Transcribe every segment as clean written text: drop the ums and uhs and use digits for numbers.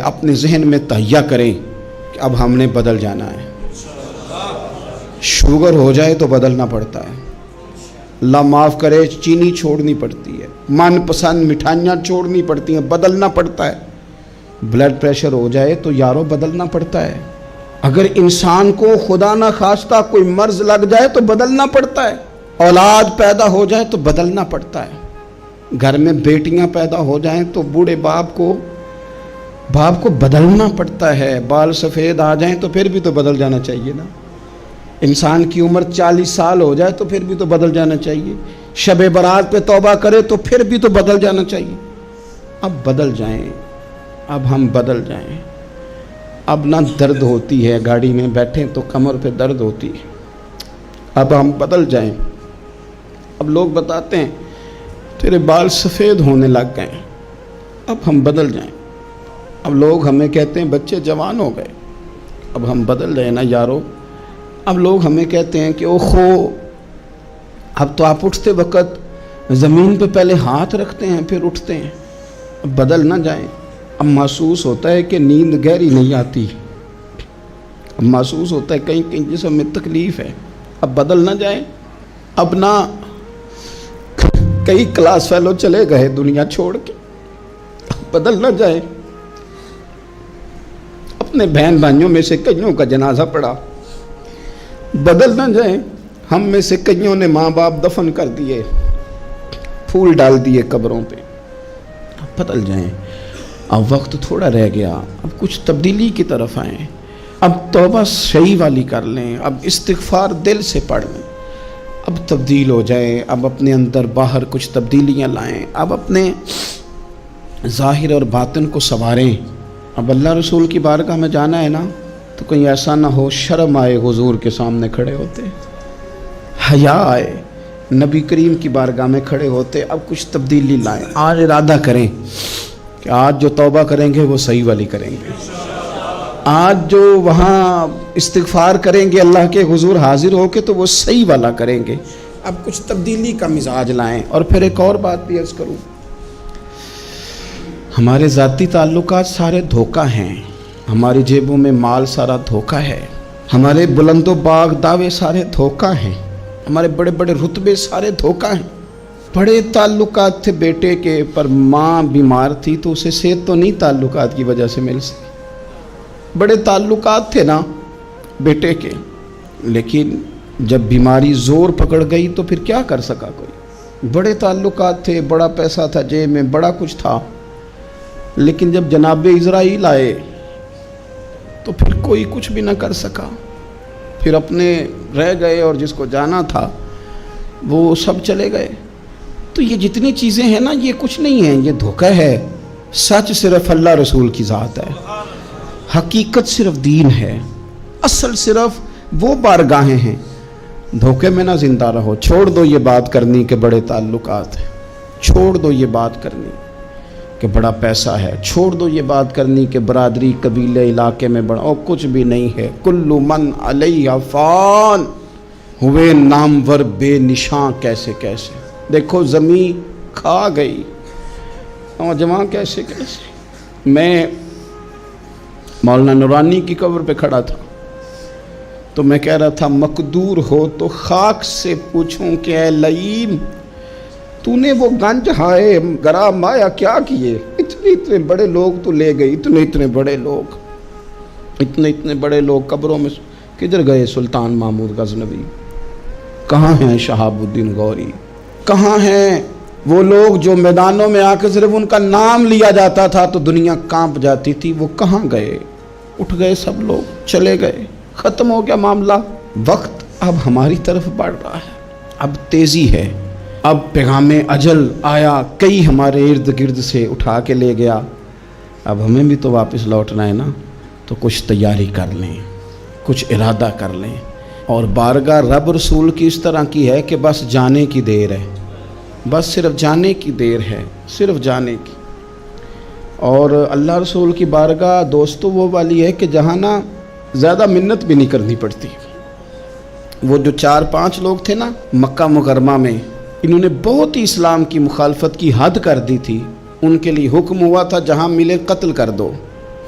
اپنے ذہن میں تہیہ کریں کہ اب ہم نے بدل جانا ہے۔ شوگر ہو جائے تو بدلنا پڑتا ہے، اللہ معاف کرے، چینی چھوڑنی پڑتی ہے، من پسند مٹھائیاں چھوڑنی پڑتی ہیں، بدلنا پڑتا ہے۔ بلڈ پریشر ہو جائے تو یارو بدلنا پڑتا ہے۔ اگر انسان کو خدا نہ خواستہ کوئی مرض لگ جائے تو بدلنا پڑتا ہے۔ اولاد پیدا ہو جائے تو بدلنا پڑتا ہے۔ گھر میں بیٹیاں پیدا ہو جائیں تو بوڑھے باپ کو بدلنا پڑتا ہے۔ بال سفید آ جائیں تو پھر بھی تو بدل جانا چاہیے نا۔ انسان کی عمر 40 سال ہو جائے تو پھر بھی تو بدل جانا چاہیے۔ شب برات پہ توبہ کرے تو پھر بھی تو بدل جانا چاہیے۔ اب بدل جائیں، اب ہم بدل جائیں۔ اب نہ درد ہوتی ہے، گاڑی میں بیٹھیں تو کمر پہ درد ہوتی ہے، اب ہم بدل جائیں۔ اب لوگ بتاتے ہیں تیرے بال سفید ہونے لگ گئے، اب ہم بدل جائیں۔ اب لوگ ہمیں کہتے ہیں بچے جوان ہو گئے، اب ہم بدل جائیں نا یارو۔ اب لوگ ہمیں کہتے ہیں کہ اوہو، اب تو آپ اٹھتے وقت زمین پہ پہلے ہاتھ رکھتے ہیں پھر اٹھتے ہیں، اب بدل نہ جائیں۔ اب محسوس ہوتا ہے کہ نیند گہری نہیں آتی، اب محسوس ہوتا ہے کہیں کہیں جسم میں تکلیف ہے، اب بدل نہ جائیں۔ اب نہ کئی کلاس فیلو چلے گئے دنیا چھوڑ کے، اب بدل نہ جائیں۔ اپنے بہن بھائیوں میں سے کئیوں کا جنازہ پڑا، بدل نہ جائیں۔ ہم میں سے کئیوں نے ماں باپ دفن کر دیے، پھول ڈال دیے قبروں پہ، اب بدل جائیں۔ اب وقت تھوڑا رہ گیا، اب کچھ تبدیلی کی طرف آئیں، اب توبہ صحیح والی کر لیں، اب استغفار دل سے پڑھ لیں، اب تبدیل ہو جائیں، اب اپنے اندر باہر کچھ تبدیلیاں لائیں، اب اپنے ظاہر اور باطن کو سنواریں۔ اب اللہ رسول کی بارگاہ میں جانا ہے نا تو کہیں ایسا نہ ہو شرم آئے حضور کے سامنے کھڑے ہوتے، حیا آئے نبی کریم کی بارگاہ میں کھڑے ہوتے۔ اب کچھ تبدیلی لائیں، آج ارادہ کریں کہ آج جو توبہ کریں گے وہ صحیح والی کریں گے، آج جو وہاں استغفار کریں گے اللہ کے حضور حاضر ہو کے تو وہ صحیح والا کریں گے۔ اب کچھ تبدیلی کا مزاج لائیں۔ اور پھر ایک اور بات بھی عرض کروں، ہمارے ذاتی تعلقات سارے دھوکہ ہیں، ہماری جیبوں میں مال سارا دھوکہ ہے، ہمارے بلند و باغ دعوے سارے دھوکہ ہیں، ہمارے بڑے بڑے رتبے سارے دھوکہ ہیں۔ بڑے تعلقات تھے بیٹے کے، پر ماں بیمار تھی تو اسے صحت تو نہیں تعلقات کی وجہ سے مل سکی۔ بڑے تعلقات تھے نا بیٹے کے، لیکن جب بیماری زور پکڑ گئی تو پھر کیا کر سکا کوئی۔ بڑے تعلقات تھے، بڑا پیسہ تھا جیب میں، بڑا کچھ تھا، لیکن جب جناب اسرائیل آئے تو پھر کوئی کچھ بھی نہ کر سکا، پھر اپنے رہ گئے اور جس کو جانا تھا وہ سب چلے گئے۔ تو یہ جتنی چیزیں ہیں نا یہ کچھ نہیں ہیں، یہ دھوکہ ہے۔ سچ صرف اللہ رسول کی ذات ہے، حقیقت صرف دین ہے، اصل صرف وہ بارگاہیں ہیں۔ دھوکے میں نہ زندہ رہو، چھوڑ دو یہ بات کرنی کہ بڑے تعلقات ہیں، چھوڑ دو یہ بات کرنی کہ بڑا پیسہ ہے، چھوڑ دو یہ بات کرنی کہ برادری قبیلے علاقے میں بڑا، اور کچھ بھی نہیں ہے۔ کل من علیہ فان، ہوئے نامور بے نشاں کیسے کیسے۔ دیکھو زمین کھا گئی، نوجوان کیسے کیسے۔ میں مولانا نورانی کی قبر پہ کھڑا تھا تو میں کہہ رہا تھا مقدور ہو تو خاک سے پوچھوں کہ اے لئیم تو نے وہ گنج ہائے گرا مایا کیا کیے، اتنے بڑے لوگ تو لے گئی، اتنے بڑے لوگ قبروں میں کدھر گئے؟ سلطان محمود غزنوی کہاں ہیں؟ شہاب الدین غوری کہاں ہیں؟ وہ لوگ جو میدانوں میں آ کے صرف ان کا نام لیا جاتا تھا تو دنیا کانپ جاتی تھی، وہ کہاں گئے؟ اٹھ گئے سب لوگ، چلے گئے، ختم ہو گیا معاملہ۔ وقت اب ہماری طرف بڑھ رہا ہے، اب تیزی ہے، اب پیغام اجل آیا، کئی ہمارے ارد گرد سے اٹھا کے لے گیا، اب ہمیں بھی تو واپس لوٹنا ہے نا، تو کچھ تیاری کر لیں، کچھ ارادہ کر لیں۔ اور بارگاہ رب رسول کی اس طرح کی ہے کہ بس جانے کی دیر ہے، بس صرف جانے کی دیر ہے، صرف جانے کی۔ اور اللہ رسول کی بارگاہ دوستو وہ والی ہے کہ جہاں نا زیادہ منت بھی نہیں کرنی پڑتی۔ وہ جو 4-5 لوگ تھے نا مکہ مکرمہ میں، انہوں نے بہت ہی اسلام کی مخالفت کی حد کر دی تھی، ان کے لیے حکم ہوا تھا جہاں ملے قتل کر دو،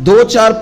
2 4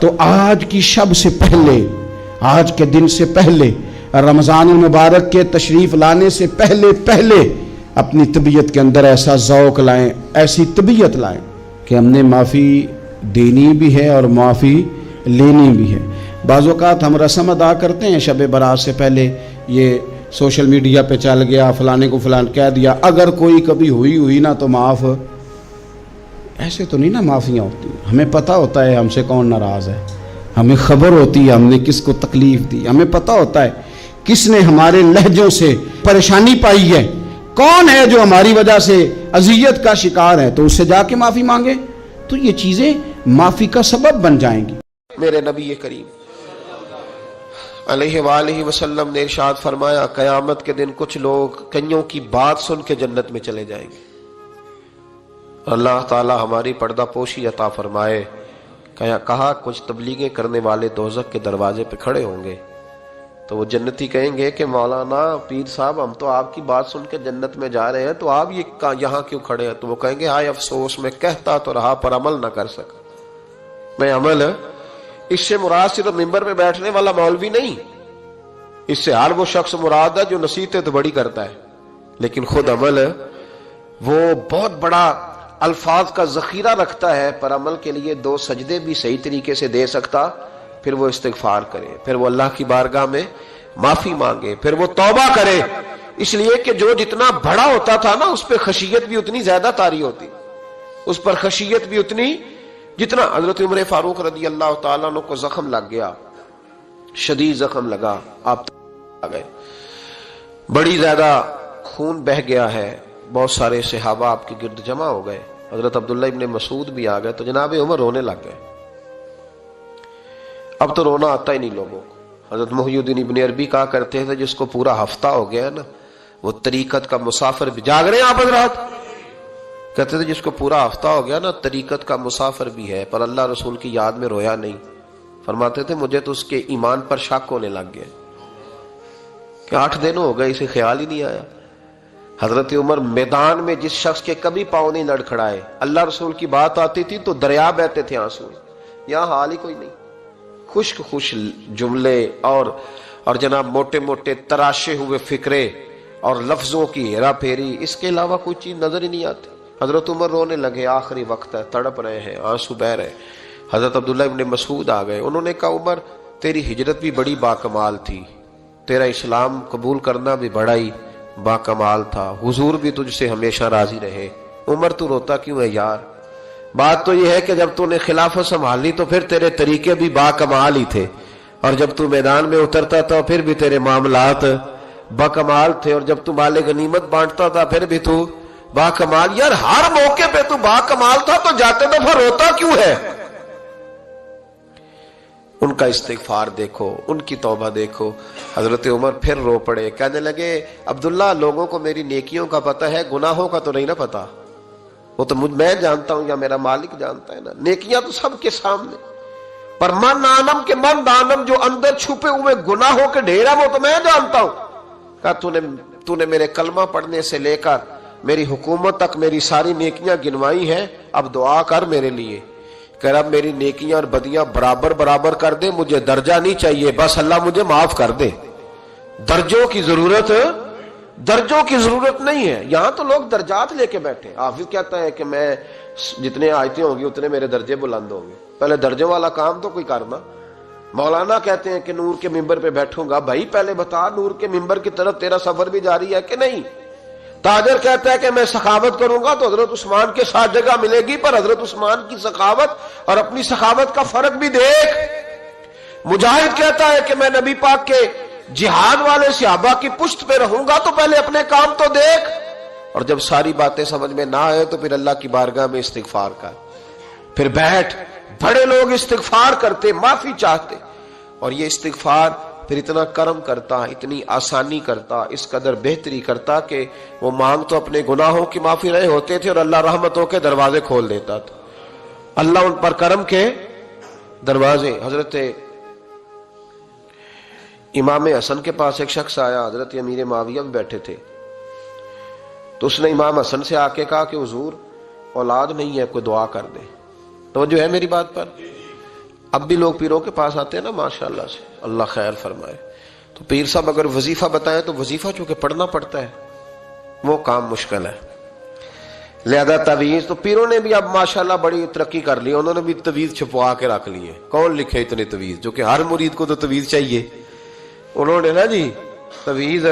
تو آج کی شب سے پہلے، آج کے دن سے پہلے، رمضان المبارک کے تشریف لانے سے پہلے اپنی طبیعت کے اندر ایسا ذوق لائیں، ایسی طبیعت لائیں کہ ہم نے معافی دینی بھی ہے اور معافی لینی بھی ہے۔ بعض اوقات ہم رسم ادا کرتے ہیں شب برات سے پہلے، یہ سوشل میڈیا پہ چل گیا، فلانے کو فلان کہہ دیا، اگر کوئی کبھی ہوئی نا تو معاف۔ ایسے تو نہیں نا معافیاں ہوتی، ہمیں پتہ ہوتا ہے ہم سے کون ناراض ہے، ہمیں خبر ہوتی ہے ہم نے کس کو تکلیف دی، ہمیں پتہ ہوتا ہے کس نے ہمارے لہجوں سے پریشانی پائی ہے، کون ہے جو ہماری وجہ سے اذیت کا شکار ہے، تو اس سے جا کے معافی مانگے تو یہ چیزیں معافی کا سبب بن جائیں گی۔ میرے نبی کریم علیہ وآلہ وسلم نے ارشاد فرمایا، قیامت کے دن کچھ لوگ کئیوں کی بات سن کے جنت میں چلے جائیں گے۔ اللہ تعالی ہماری پردہ پوشی عطا فرمائے۔ کہا کچھ تبلیغیں کرنے والے دوزخ کے دروازے پہ کھڑے ہوں گے تو وہ جنتی کہیں گے کہ مولانا پیر صاحب، ہم تو آپ کی بات سن کے جنت میں جا رہے ہیں، تو آپ یہ یہاں کیوں کھڑے ہیں؟ تو وہ کہیں گے ہائے افسوس، میں کہتا تو رہا پر عمل نہ کر سکا۔ میں عمل، اس سے مراد صرف ممبر میں بیٹھنے والا مولوی نہیں، اس سے ہر وہ شخص مراد ہے جو نصیحتیں تو بڑی کرتا ہے لیکن خود عمل وہ بہت بڑا الفاظ کا ذخیرہ رکھتا ہے، پر عمل کے لیے 2 سجدے بھی صحیح طریقے سے دے سکتا، پھر وہ استغفار کرے، پھر وہ اللہ کی بارگاہ میں معافی مانگے، پھر وہ توبہ کرے، اس لیے کہ جو جتنا بڑا ہوتا تھا نا اس پہ خشیت بھی اتنی زیادہ طاری ہوتی، اس پر خشیت بھی اتنی، جتنا حضرت عمر فاروق رضی اللہ تعالیٰ عنہ کو زخم لگ گیا، شدید زخم لگا، آپ آ گئے، بڑی زیادہ خون بہ گیا ہے، بہت سارے صحابہ آپ کے گرد جمع ہو گئے، حضرت عبداللہ ابن مسعود بھی آ گئے، تو جناب عمر رونے لگ گئے۔ اب تو رونا آتا ہی نہیں لوگوں کو۔ حضرت محی الدین ابن عربی کہا کرتے تھے جس کو پورا ہفتہ ہو گیا ہے نا، وہ طریقت کا مسافر بھی، جاگ رہے ہیں آپ حضرات؟ کہتے تھے جس کو پورا ہفتہ ہو گیا نا طریقت کا مسافر بھی ہے، پر اللہ رسول کی یاد میں رویا نہیں۔ فرماتے تھے مجھے تو اس کے ایمان پر شک ہونے لگ گیا کہ 8 دن ہو گئے اسے خیال ہی نہیں آیا۔ حضرت عمر میدان میں جس شخص کے کبھی پاؤں نہیں لڑکھڑائے، اللہ رسول کی بات آتی تھی تو دریا بہتے تھے آنسو، یہاں حال ہی کوئی نہیں، خشک جملے اور جناب موٹے موٹے تراشے ہوئے فکرے اور لفظوں کی ہیرا پھیری، اس کے علاوہ کوئی چیز نظر ہی نہیں آتی۔ حضرت عمر رونے لگے، آخری وقت ہے، تڑپ رہے ہیں، آنسو بہ رہے۔ حضرت عبداللہ ابن مسعود آ گئے، انہوں نے کہا عمر تیری ہجرت بھی بڑی باکمال تھی، تیرا اسلام قبول کرنا بھی بڑا ہی باکمال تھا، حضور بھی تجھ سے ہمیشہ راضی رہے۔ عمر تو روتا کیوں ہے یار؟ بات تو یہ ہے کہ جب تو نے خلافت سنبھالی تو پھر تیرے طریقے بھی باکمال ہی تھے، اور جب تو میدان میں اترتا تھا پھر بھی تیرے معاملات باکمال تھے، اور جب تو مال غنیمت بانٹتا تھا پھر بھی تو باکمال۔ یار ہر موقع پہ تو باکمال تھا تو جاتے دفعہ روتا کیوں ہے؟ ان کا استغفار دیکھو، ان کی توبہ دیکھو۔ حضرت عمر پھر رو پڑے، کہنے لگے عبداللہ لوگوں کو میری نیکیوں کا پتہ ہے، گناہوں کا تو نہیں نا پتہ، وہ تو میں جانتا ہوں یا میرا مالک جانتا ہے نا، نیکیاں تو سب کے سامنے، پر من آنم کے من دانم، جو اندر چھپے ہوئے گناہوں کے ڈھیر ہیں وہ تو میں جانتا ہوں۔ کہا تو نے میرے کلمہ پڑھنے سے لے کر میری حکومت تک میری ساری نیکیاں گنوائی ہیں، اب دعا کر میرے لیے کہ رب میری نیکیاں اور بدیاں برابر برابر کر دے، مجھے درجہ نہیں چاہیے، بس اللہ مجھے معاف کر دے۔ درجوں کی ضرورت نہیں ہے، یہاں تو لوگ درجات لے کے بیٹھے۔ حافظ کہتا ہے کہ میں جتنے آیتیں ہوں گی اتنے میرے درجے بلند ہوں گے، پہلے درجوں والا کام تو کوئی کرنا۔ مولانا کہتے ہیں کہ نور کے ممبر پہ بیٹھوں گا، بھائی پہلے بتا نور کے ممبر کی طرف تیرا سفر بھی جاری ہے کہ نہیں؟ تاجر کہتا ہے کہ میں سخاوت کروں گا تو حضرت عثمان کے ساتھ جگہ ملے گی، پر حضرت عثمان کی سخاوت اور اپنی سخاوت کا فرق بھی دیکھ۔ مجاہد کہتا ہے کہ میں نبی پاک کے جہاد والے صحابہ کی پشت پہ رہوں گا تو پہلے اپنے کام تو دیکھ، اور جب ساری باتیں سمجھ میں نہ آئے تو پھر اللہ کی بارگاہ میں استغفار کر، پھر بیٹھ۔ بڑے لوگ استغفار کرتے، معافی چاہتے، اور یہ استغفار پھر اتنا کرم کرتا، اتنی آسانی کرتا، اس قدر بہتری کرتا کہ وہ مانگ تو اپنے گناہوں کی معافی رہے ہوتے تھے اور اللہ رحمتوں کے دروازے کھول دیتا تھا، اللہ ان پر کرم کے دروازے۔ حضرت امام حسن کے پاس ایک شخص آیا، حضرت امیر معاویہ بھی بیٹھے تھے، تو اس نے امام حسن سے آ کے کہا کہ حضور اولاد نہیں ہے، کوئی دعا کر دے۔ توجہ ہے میری بات پر؟ اب بھی لوگ پیروں کے پاس آتے ہیں نا ماشاءاللہ سے، اللہ خیر فرمائے، تو پیر صاحب اگر وظیفہ بتائیں تو وظیفہ چونکہ پڑھنا پڑتا ہے وہ کام مشکل ہے، لہذا تعویذ تو پیروں نے بھی اب ماشاءاللہ بڑی ترقی کر لی، انہوں نے بھی تعویذ چھپوا کے رکھ لیے، کون لکھے اتنے تعویذ، جو کہ ہر مرید کو تو تعویذ چاہیے، انہوں نے نا جی تعویذ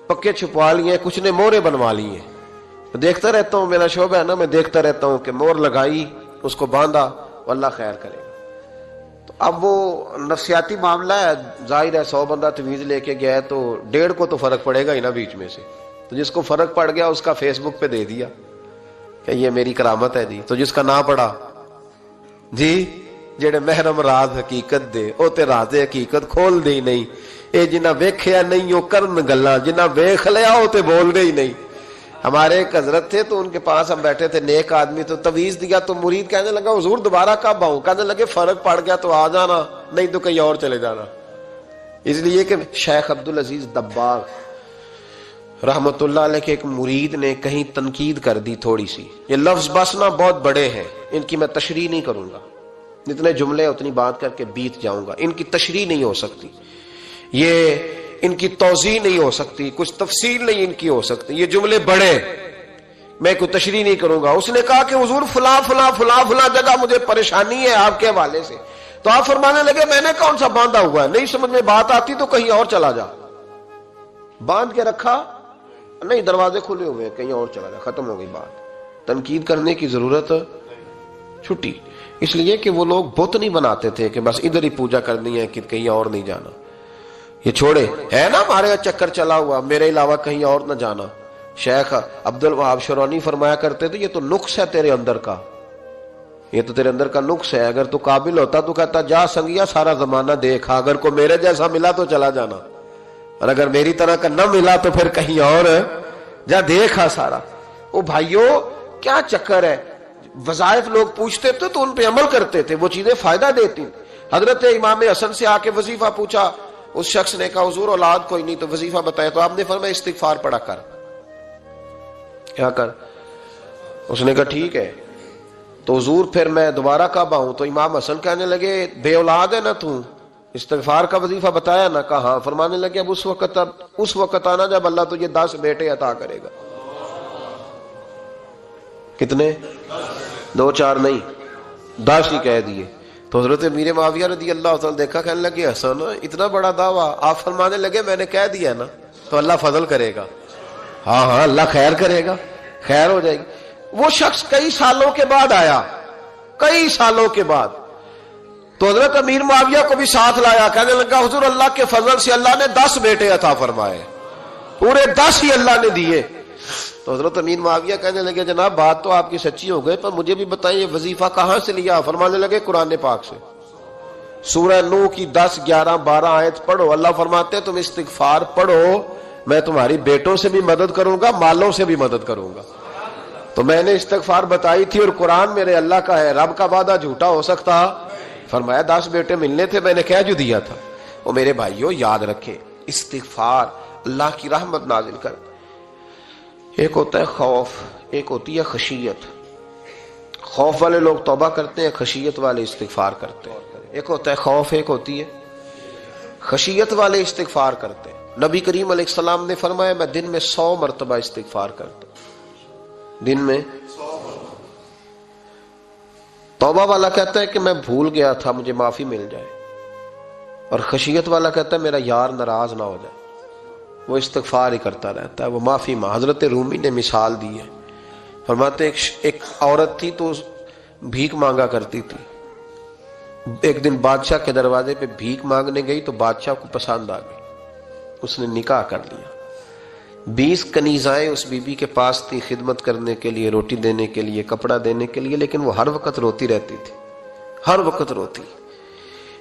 پکے چھپوا لیے، کچھ نے مورے بنوا لی ہیں، دیکھتا رہتا ہوں، میرا شعبہ ہے نا، میں دیکھتا رہتا ہوں کہ مور لگائی، اس کو باندھا، اللہ خیر کرے گا۔ تو اب وہ نفسیاتی معاملہ ہے، ظاہر ہے 100 بندہ تعویذ لے کے گیا ہے تو 1.5 کو تو فرق پڑے گا ہی نا بیچ میں سے، تو جس کو فرق پڑ گیا اس کا فیس بک پہ دے دیا کہ یہ میری کرامت ہے جی، تو جس کا نہ پڑا جی جڑے محرم راز حقیقت دے او تے راز حقیقت کھول دے ہی نہیں، اے جنہ ویکھیا نہیں او کرن گلاں، جنہ ویکھ لیا او تے بول دے ہی نہیں۔ ہمارے ایک حضرت تھے تو ان کے پاس ہم بیٹھے تھے، نیک آدمی، تو تعویذ دیا تو مرید کہنے لگا حضور دوبارہ کب آؤں؟ کہنے لگے فرق پڑ گیا تو آ جانا، نہیں تو کہیں اور چلے جانا۔ اس لیے کہ شیخ عبدالعزیز دباغ رحمت اللہ علیہ کے ایک مرید نے کہیں تنقید کر دی تھوڑی سی، یہ لفظ بس نا بہت بڑے ہیں، ان کی میں تشریح نہیں کروں گا، جتنے جملے اتنی بات کر کے بیت جاؤں گا، ان کی تشریح نہیں ہو سکتی، یہ ان کی توضیح نہیں ہو سکتی، کچھ تفصیل نہیں ان کی ہو سکتی، یہ جملے بڑے، میں کوئی تشریح نہیں کروں گا۔ اس نے کہا کہ حضور فلاں فلاں فلاں فلاں جگہ مجھے پریشانی ہے آپ کے حوالے سے، تو آپ فرمانے لگے میں نے کون سا باندھا ہوا ہے، نہیں سمجھ میں بات آتی تو کہیں اور چلا جا، باندھ کے رکھا نہیں، دروازے کھلے ہوئے کہیں اور چلا جا، ختم ہو گئی بات، تنقید کرنے کی ضرورت چھٹی، اس لیے کہ وہ لوگ بت نہیں بناتے تھے کہ بس ادھر ہی پوجا کرنی ہے کہ کہیں اور نہیں جانا، یہ چھوڑے ہے نا ہمارے چکر چلا ہوا، میرے علاوہ کہیں اور نہ جانا۔ شیخ عبدالوہاب شرونی فرمایا کرتے تھے یہ تو نقص ہے تیرے اندر کا، یہ تو تیرے اندر کا نقص ہے، اگر تو قابل ہوتا تو کہتا جا سنگیا سارا زمانہ دیکھا، اگر کوئی میرے جیسا ملا تو چلا جانا، اور اگر میری طرح کا نہ ملا تو پھر کہیں اور جا دیکھا سارا۔ او بھائیو کیا چکر ہے، وظائف لوگ پوچھتے تھے تو ان پہ عمل کرتے تھے، وہ چیزیں فائدہ دیتی۔ حضرت امام حسن سے آ کے وظیفہ پوچھا، اس شخص نے کہا حضور اولاد کوئی نہیں تو وظیفہ بتائے، تو آپ نے فرمایا استغفار پڑھا کر، کیا کر؟ اس نے کہا ٹھیک ہے، تو حضور پھر میں دوبارہ کب آؤں؟ تو امام حسن کہنے لگے بے اولاد ہے نا تو استغفار کا وظیفہ بتایا نا؟ کہا ہاں۔ فرمانے لگے اب اس وقت آنا جب اللہ تجھے 10 بیٹے عطا کرے گا۔ کتنے؟ 2 4 نہیں، 10 ہی کہہ دیے۔ تو حضرت امیر معاویہ رضی اللہ تعالیٰ دیکھا، کہنے لگے حسن اتنا بڑا دعویٰ؟ آپ فرمانے لگے میں نے کہہ دیا نا تو اللہ فضل کرے گا، ہاں ہاں اللہ خیر کرے گا، خیر ہو جائے گی۔ وہ شخص کئی سالوں کے بعد آیا، کئی سالوں کے بعد، تو حضرت امیر معاویہ کو بھی ساتھ لایا، کہنے لگا حضور اللہ کے فضل سے اللہ نے 10 بیٹے عطا فرمائے، پورے 10 ہی اللہ نے دیے۔ تو حضرت امیر معاویہ کہنے لگے جناب بات تو آپ کی سچی ہو گئی، پر مجھے بھی بتائیں یہ وظیفہ کہاں سے لیا؟ فرمانے لگے قرآن پاک سے، سورہ نوح کی 10 11 12 آیت پڑھو، اللہ فرماتے ہیں تم استغفار پڑھو، میں تمہاری بیٹوں سے بھی مدد کروں گا، مالوں سے بھی مدد کروں گا۔ تو میں نے استغفار بتائی تھی اور قرآن میرے اللہ کا ہے، رب کا وعدہ جھوٹا ہو سکتا؟ فرمایا 10 بیٹے ملنے تھے، میں نے کہہ جو دیا تھا۔ وہ میرے بھائیوں یاد رکھیں، استغفار اللہ کی رحمت نازل کر، ایک ہوتا ہے خوف، ایک ہوتی ہے خشیت۔ خوف والے لوگ توبہ کرتے ہیں، خشیت والے استغفار کرتے ہیں۔ ایک ہوتا ہے خوف، ایک ہوتی ہے خشیت والے استغفار کرتے ہیں۔ نبی کریم علیہ السلام نے فرمایا میں دن میں 100 مرتبہ استغفار کرتا ہوں، دن میں۔ توبہ والا کہتا ہے کہ میں بھول گیا تھا مجھے معافی مل جائے، اور خشیت والا کہتا ہے میرا یار ناراض نہ ہو جائے، وہ استغفار ہی کرتا رہتا ہے، وہ معافی ماں۔ حضرت رومی نے مثال دی ہے، فرماتے ایک عورت تھی تو بھیک مانگا کرتی تھی، ایک دن بادشاہ کے دروازے پہ بھیک مانگنے گئی تو بادشاہ کو پسند آ گئی، اس نے نکاح کر لیا۔ 20 کنیزائیں اس بی بی کے پاس تھی خدمت کرنے کے لیے، روٹی دینے کے لیے، کپڑا دینے کے لیے، لیکن وہ ہر وقت روتی رہتی تھی، ہر وقت روتی۔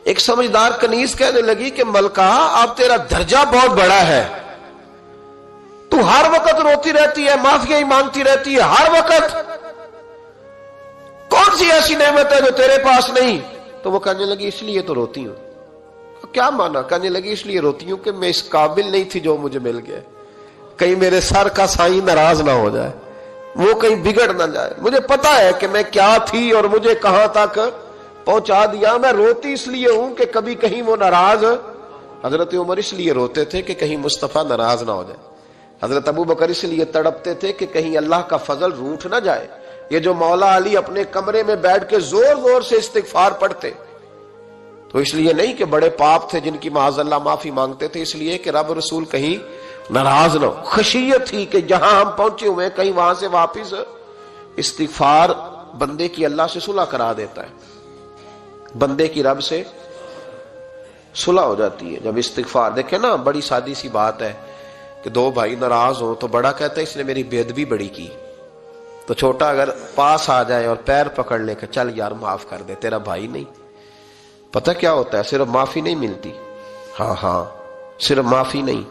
ایک سمجھدار کنیز کہنے لگی کہ ملکہ اب تیرا درجہ بہت بڑا ہے، تو ہر وقت روتی رہتی ہے، معافیاں ہی مانگتی رہتی ہے ہر وقت، کون سی ایسی نعمت ہے جو تیرے پاس نہیں؟ تو وہ کہنے لگی اس لیے تو روتی ہوں۔ کیا مانا؟ کہنے لگی اس لیے روتی ہوں کہ میں اس قابل نہیں تھی جو مجھے مل گیا، کہیں میرے سر کا سائیں ناراض نہ ہو جائے، وہ کہیں بگڑ نہ جائے، مجھے پتا ہے کہ میں کیا تھی اور مجھے کہاں تک پہنچا دیا. میں روتی اس لیے ہوں کہ کبھی کہیں وہ ناراض. حضرت عمر اس لیے روتے تھے کہ کہیں مصطفیٰ ناراض نہ ہو جائے. حضرت ابو بکر اس لیے تڑپتے تھے کہ کہیں اللہ کا فضل روٹھ نہ جائے. یہ جو مولا علی اپنے کمرے میں بیٹھ کے زور زور سے استغفار پڑھتے تو اس لیے نہیں کہ بڑے پاپ تھے جن کی معاذ اللہ معافی مانگتے تھے، اس لیے کہ رب رسول کہیں ناراض نہ ہو. خشیت تھی کہ جہاں ہم پہنچے ہوئے کہیں وہاں سے واپس. استغفار بندے کی اللہ سے صلح کرا دیتا ہے، بندے کی رب سے صلح ہو جاتی ہے جب استغفار. دیکھیں نا، بڑی سادی سی بات ہے کہ دو بھائی ناراض ہوں تو بڑا کہتا ہے اس نے میری بے ادبی بڑی کی، تو چھوٹا اگر پاس آ جائے اور پیر پکڑ لے کہ چل یار معاف کر دے، تیرا بھائی نہیں. پتہ کیا ہوتا ہے؟ صرف معافی نہیں ملتی. ہاں صرف معافی نہیں.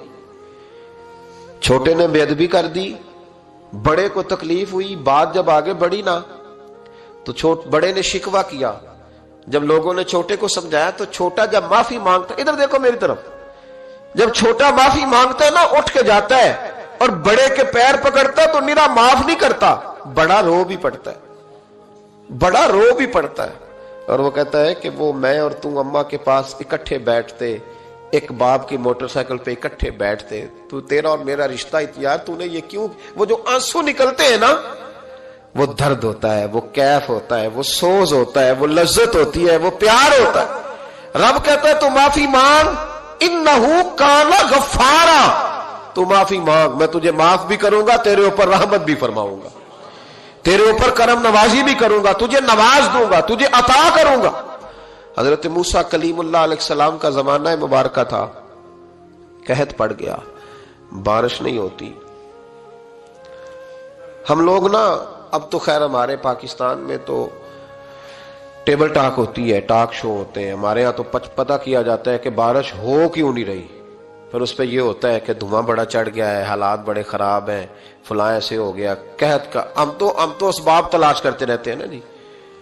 چھوٹے نے بے ادبی کر دی، بڑے کو تکلیف ہوئی، بات جب آگے بڑھی نا تو بڑے نے شکوہ کیا. جب لوگوں نے چھوٹے کو سمجھایا تو چھوٹا جب معافی مانگتا، ادھر دیکھو میری طرف، جب چھوٹا معافی مانگتا ہے نا اٹھ کے جاتا ہے اور بڑے کے پیر پکڑتا ہے تو نرا معاف نہیں کرتا، بڑا رو بھی پڑتا ہے، بڑا رو بھی پڑتا ہے. اور وہ کہتا ہے کہ وہ میں اور تم اماں کے پاس اکٹھے بیٹھتے، ایک باپ کی موٹر سائیکل پہ اکٹھے بیٹھتے، تو تیرا اور میرا رشتہ یار تو نے یہ کیوں. وہ جو آنسو نکلتے ہیں نا وہ درد ہوتا ہے، وہ کیف ہوتا ہے، وہ سوز ہوتا ہے، وہ لذت ہوتی ہے، وہ پیار ہوتا ہے. رب کہتا ہے تو معافی مانگ، انہو کان غفارا، تو معافی مانگ، میں تجھے معاف بھی کروں گا، تیرے اوپر رحمت بھی فرماؤں گا، تیرے اوپر کرم نوازی بھی کروں گا، تجھے نواز دوں گا، تجھے عطا کروں گا. حضرت موسیٰ کلیم اللہ علیہ السلام کا زمانہ مبارکہ تھا، قحط پڑ گیا، بارش نہیں ہوتی. ہم لوگ نا اب تو خیر ہمارے پاکستان میں تو ٹیبل ٹاک ہوتی ہے، ٹاک شو ہوتے ہیں. ہمارے ہاں تو پتہ کیا جاتا ہے کہ بارش ہو کیوں نہیں رہی، پھر اس پہ یہ ہوتا ہے کہ دھواں بڑا چڑھ گیا ہے، حالات بڑے خراب ہیں، فلاں ایسے ہو گیا، قحط کا. ہم تو اسباب تلاش کرتے رہتے ہیں نا جی،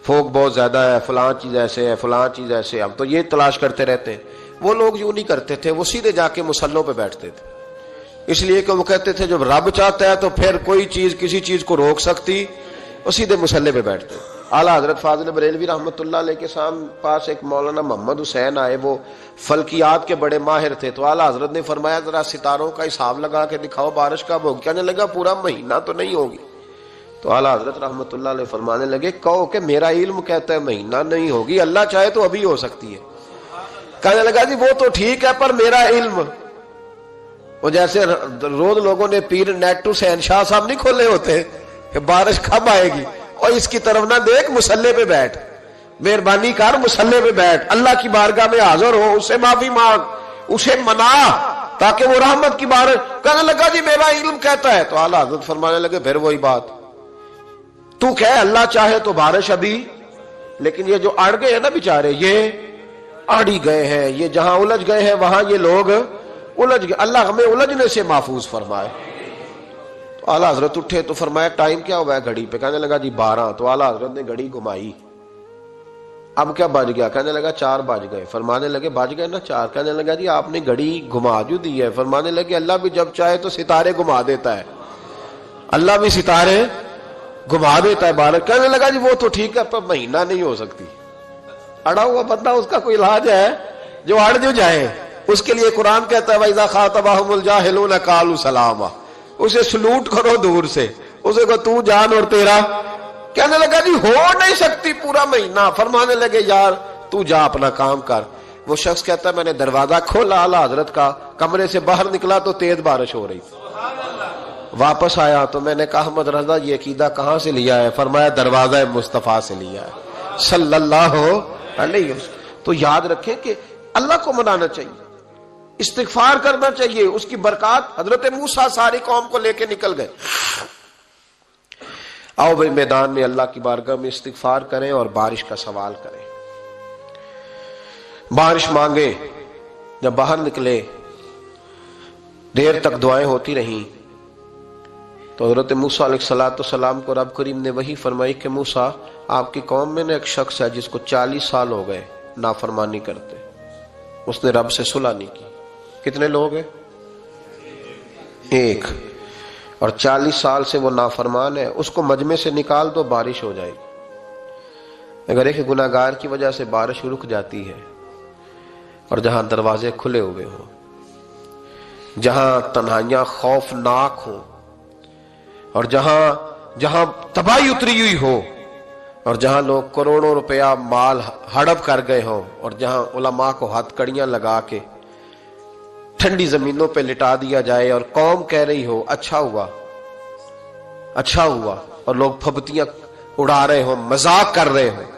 فوق بہت زیادہ ہے، فلاں چیز ایسے ہے، فلاں چیز ایسے ہے، ہم تو یہ تلاش کرتے رہتے ہیں. وہ لوگ یوں نہیں کرتے تھے، وہ سیدھے جا کے مصلوں پہ بیٹھتے تھے، اس لیے کہ وہ کہتے تھے جب رب چاہتا ہے تو پھر کوئی چیز کسی چیز کو روک سکتی. وہ سیدھے مصلے پہ بیٹھتے. اعلیٰ حضرت فاضل بریلوی رحمۃ اللہ علیہ کے پاس ایک مولانا محمد حسین آئے، وہ فلکیات کے بڑے ماہر تھے. تو اعلیٰ حضرت نے فرمایا ذرا ستاروں کا حساب لگا کے دکھاؤ بارش کب ہوگی. کہنے لگا پورا مہینہ تو نہیں ہوگی. تو اعلیٰ حضرت رحمۃ اللہ علیہ فرمانے لگے کہو کہ میرا علم کہتا ہے مہینہ نہیں ہوگی، اللہ چاہے تو ابھی ہو سکتی ہے. کہنے لگا جی وہ تو ٹھیک ہے پر میرا علم، وہ جیسے روز لوگوں نے پیر نیٹو حسین شاہ صاحب نہیں کھولے ہوتے کہ بارش کب آئے گی، اور اس کی طرف نہ دیکھ، مصلے پہ بیٹھ، مہربانی کر مصلے پہ بیٹھ، اللہ کی بارگاہ میں حاضر ہو، اس سے معافی مانگ، اسے منا تاکہ وہ رحمت کی بارش. کہنے لگا جی میرا علم کہتا ہے. تو اعلیٰ حضرت فرمانے لگے پھر وہی بات، تو کہہ اللہ چاہے تو بارش ابھی، لیکن یہ جو اڑ گئے ہیں نا بیچارے، یہ اڑ ہی گئے ہیں، یہ جہاں الجھ گئے ہیں وہاں یہ لوگ الجھ گئے. اللہ ہمیں الجھنے سے محفوظ فرمائے. تو اعلیٰ حضرت اٹھے تو فرمایا ٹائم کیا ہوا ہے گھڑی پہ؟ کہنے لگا جی 12. تو اعلیٰ حضرت نے گھڑی گھمائی، اب کیا بج گیا؟ کہنے لگا 4 بج گئے. فرمانے لگے بج گئے نا 4. کہنے لگا جی آپ نے گھڑی گھما جو دی ہے. فرمانے لگے اللہ بھی جب چاہے تو ستارے گھما دیتا ہے، اللہ بھی ستارے گھما دیتا ہے بارش. کہنے لگا جی وہ تو ٹھیک ہے پر مہینہ نہیں ہو سکتی. اڑا ہوا بندہ اس کا کوئی علاج ہے جو اڑ جو جائے، اس کے لیے قرآن کہتا ہے وَإِذَا خَاطَبَهُمُ الْجَاهِلُونَ قَالُوا سَلَامًا. اسے سلوٹ کرو دور سے، اسے کو تو جان اور تیرا. کہنے لگا جی ہو نہیں سکتی پورا مہینہ. فرمانے لگے یار تو جا اپنا کام کر. وہ شخص کہتا ہے میں نے دروازہ کھولا اعلیٰ حضرت کا، کمرے سے باہر نکلا تو تیز بارش ہو رہی. واپس آیا تو میں نے کہا احمد رضا یہ عقیدہ کہاں سے لیا ہے؟ فرمایا دروازہ مصطفیٰ سے لیا ہے صلی اللہ علیہ وسلم. تو یاد رکھیں کہ اللہ کو منانا چاہیے، استغفار کرنا چاہیے، اس کی برکات. حضرت موسیٰ ساری قوم کو لے کے نکل گئے. آؤ بھائی میدان میں اللہ کی بارگاہ میں استغفار کریں اور بارش کا سوال کریں، بارش مانگیں. جب باہر نکلے دیر تک دعائیں ہوتی رہیں تو حضرت موسیٰ علیہ السلام کو رب کریم نے وحی فرمائی کہ موسیٰ آپ کی قوم میں نے ایک شخص ہے جس کو 40 سال ہو گئے نافرمانی کرتے، اس نے رب سے صلح نہیں کی. کتنے لوگ ہیں؟ ایک. اور 40 سال سے وہ نافرمان ہے، اس کو مجمع سے نکال دو بارش ہو جائے گی. اگر ایک گناہگار کی وجہ سے بارش رک جاتی ہے اور جہاں دروازے کھلے ہوئے ہوں، جہاں تنہائیاں خوفناک ہوں، اور جہاں تباہی اتری ہوئی ہو، اور جہاں لوگ کروڑوں روپیہ مال ہڑپ کر گئے ہوں، اور جہاں علماء کو ہاتھ کڑیاں لگا کے ٹھنڈی زمینوں پہ لٹا دیا جائے اور قوم کہہ رہی ہو اچھا ہوا اچھا ہوا، اور لوگ پھبتیاں اڑا رہے ہوں، مذاق کر رہے ہوں،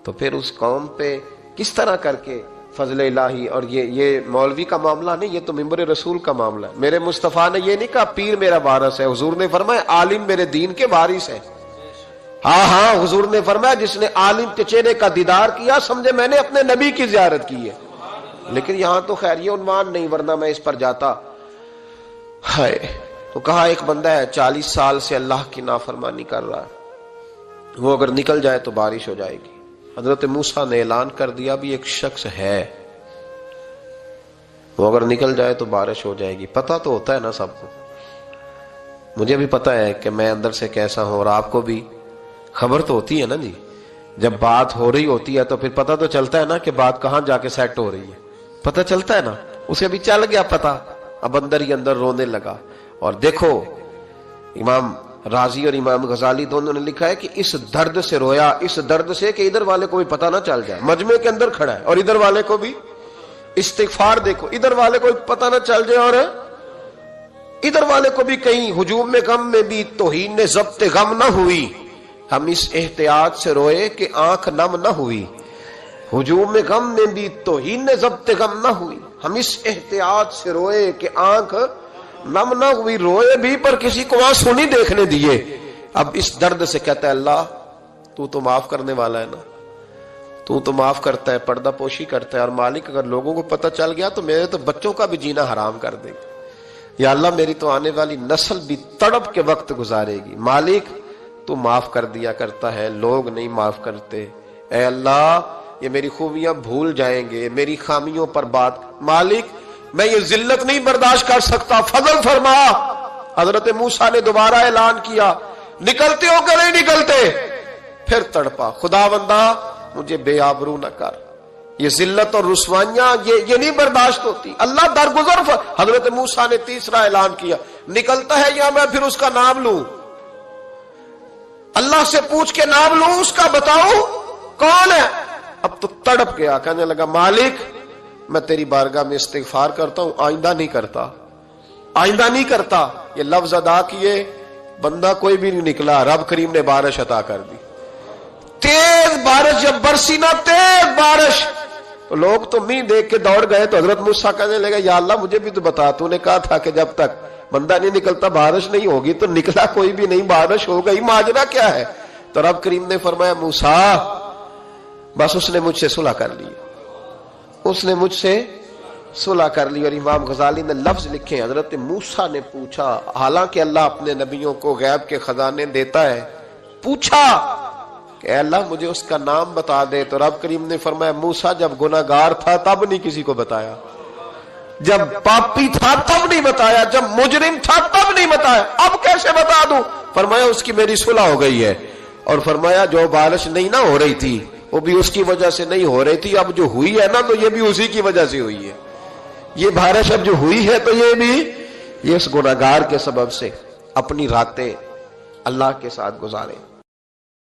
تو پھر اس قوم پہ کس طرح کر کے فضل الہی؟ اور یہ مولوی کا معاملہ نہیں، یہ تو ممبر رسول کا معاملہ ہے۔ میرے مصطفیٰ نے یہ نہیں کہا پیر میرا وارث ہے، حضور نے فرمایا عالم میرے دین کے وارث ہے۔ ہاں حضور نے فرمایا جس نے عالم کے چہرے کا دیدار کیا سمجھے میں نے اپنے نبی کی زیارت کی ہے۔ لیکن یہاں تو خیر یہ عنوان نہیں، ورنہ میں اس پر جاتا ہے۔ تو کہا ایک بندہ ہے 40 سال سے اللہ کی نافرمانی کر رہا ہے، وہ اگر نکل جائے تو بارش ہو جائے گی۔ حضرت موسیٰ نے اعلان کر دیا بھی ایک شخص ہے، وہ اگر نکل جائے تو بارش ہو جائے گی۔ پتہ تو ہوتا ہے نا سب کو، مجھے بھی پتہ ہے کہ میں اندر سے کیسا ہوں، اور آپ کو بھی خبر تو ہوتی ہے نا جی۔ جب بات ہو رہی ہوتی ہے تو پھر پتہ تو چلتا ہے نا کہ بات کہاں جا کے سیٹ ہو رہی ہے، پتہ چلتا ہے نا۔ اسے بھی چل گیا پتہ، اب اندر ہی اندر رونے لگا۔ اور دیکھو امام رازی اور امام غزالی دونوں نے لکھا ہے کہ اس درد سے رویا، اس درد سے کہ ادھر والے کو بھی پتہ نہ چل جائے، مجمع کے اندر کھڑا ہے اور ادھر والے کو بھی استغفار، دیکھو ادھر والے کو بھی پتہ نہ چل جائے اور ادھر والے کو بھی کہیں ہجوم میں غم میں بھی توہین نے ضبط غم نہ ہوئی۔ ہم اس احتیاط سے روئے کہ آنکھ نم نہ ہوئی، ہجوم میں غم میں بھی توہین نے ضبط غم نہ ہوئی۔ ہم اس احتیاط سے روئے کہ آنکھ نم نہ ہوئی، روئے بھی پر کسی کو آنسو نہیں دیکھنے دیے۔ اب اس درد سے کہتا ہے اللہ تو معاف کرنے والا ہے نا، تو معاف کرتا ہے، پردہ پوشی کرتا ہے، اور مالک اگر لوگوں کو پتہ چل گیا تو میرے تو بچوں کا بھی جینا حرام کر دے گا، یا اللہ میری تو آنے والی نسل بھی تڑپ کے وقت گزارے گی۔ مالک تو معاف کر دیا کرتا ہے، لوگ نہیں معاف کرتے۔ اے اللہ یہ میری خوبیاں بھول جائیں گے، میری خامیوں پر بات، مالک میں یہ ذلت نہیں برداشت کر سکتا، فضل فرما۔ حضرت موسیٰ نے دوبارہ اعلان کیا نکلتے ہو کہ نہیں نکلتے؟ پھر تڑپا خداوندا مجھے بے آبرو نہ کر، یہ ذلت اور رسوائیاں یہ نہیں برداشت ہوتی، اللہ درگزر۔ حضرت موسیٰ نے تیسرا اعلان کیا نکلتا ہے یا میں پھر اس کا نام لوں؟ اللہ سے پوچھ کے نام لوں اس کا، بتاؤ کون ہے؟ اب تو تڑپ گیا، کہنے لگا مالک میں تیری بارگاہ میں استغفار کرتا ہوں، آئندہ نہیں کرتا، آئندہ نہیں کرتا۔ یہ لفظ ادا کیے، بندہ کوئی بھی نہیں نکلا، رب کریم نے بارش عطا کر دی، تیز بارش جب برسی نا، تیز بارش، تو لوگ تو می دیکھ کے دوڑ گئے۔ تو حضرت موسیٰ کہنے لگا یا اللہ مجھے بھی تو بتا، تو نے کہا تھا کہ جب تک بندہ نہیں نکلتا بارش نہیں ہوگی، تو نکلا کوئی بھی نہیں، بارش ہو گئی، ماجرا کیا ہے؟ تو رب کریم نے فرمایا موسیٰ بس اس نے مجھ سے صلح کر لی، اس نے مجھ سے صلح کر لی۔ اور امام غزالی نے لفظ لکھے، حضرت موسیٰ نے پوچھا، حالانکہ اللہ اپنے نبیوں کو غیب کے خزانے دیتا ہے، پوچھا کہ اے اللہ مجھے اس کا نام بتا دے۔ تو رب کریم نے فرمایا موسیٰ جب گناہگار تھا تب نہیں کسی کو بتایا، جب پاپی تھا تب نہیں بتایا، جب مجرم تھا تب نہیں بتایا، اب کیسے بتا دوں؟ فرمایا اس کی میری صلح ہو گئی ہے، اور فرمایا جو بارش نہیں نہ ہو رہی تھی وہ بھی اس کی وجہ سے نہیں ہو رہی تھی، اب جو ہوئی ہے نا تو یہ بھی اسی کی وجہ سے ہوئی ہے، یہ بارش اب جو ہوئی ہے تو یہ بھی یہ اس گناہگار کے سبب سے۔ اپنی راتیں اللہ کے ساتھ گزاریں۔